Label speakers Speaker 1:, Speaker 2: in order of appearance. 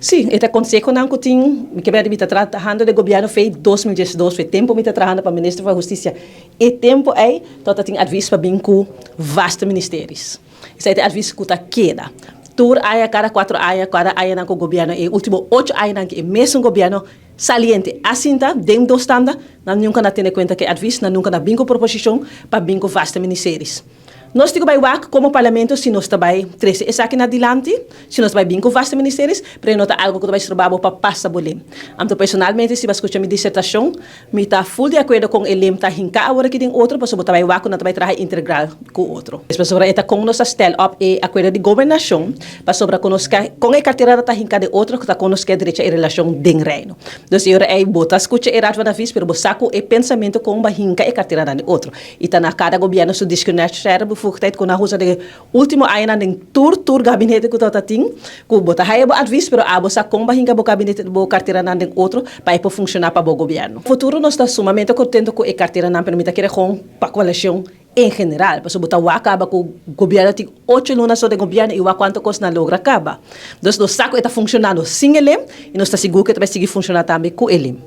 Speaker 1: Sim, este consejo não que tem que ver me trabalhando de governo fez 2012, foi tempo me trabalhando para o ministro da Justiça. E tempo é toda tem aviso para bem com vastos ministérios. Isso é aviso que está queda. Tur aya cada 4 aya, cada aya na governo e último 8 aya na que mesmo governo saliente assim tá dentro do estanda, não nunca na ter conta que aviso, não nunca na bingo proposição para bingo vastos ministérios. Nós temos que como parlamento, se nós também trazer isso aqui adiante, se nós também com vastos ministérios, para nós algo que nós trabalhamos para passar bolim. Então, personalmente, se você escutar minha dissertação, me está full de acordo com ele, está hinca agora que tem outro, para também wako na também trabalhar integral com o outro. Para sobre esta com nós stell up e acordo de governação, para sobre conosco com a carteira está hinca de outro que está conosco a direita em relação den reino. Então, se eu é botar escuta e rata na vez, pero saco e pensamento com a hinca e carteira de outro. E está na cada governo su discriminação tijd ko na husa de último ay na ding tur gabinete ko tating ko bota hay advice pero abo sa kung bahinga bo gabinete bo carteira na ding outro para po funcionar para bo governo. Futuro nós está sumamente contento com a carteira na permita que com pa coalição em geral, para botar o acaba com o governo tem 8 lunas de governo e o quanto costa na logra acaba. Então, nós saco está funcionando sem ele e nós está seguro que vai seguir funcionando também com ele.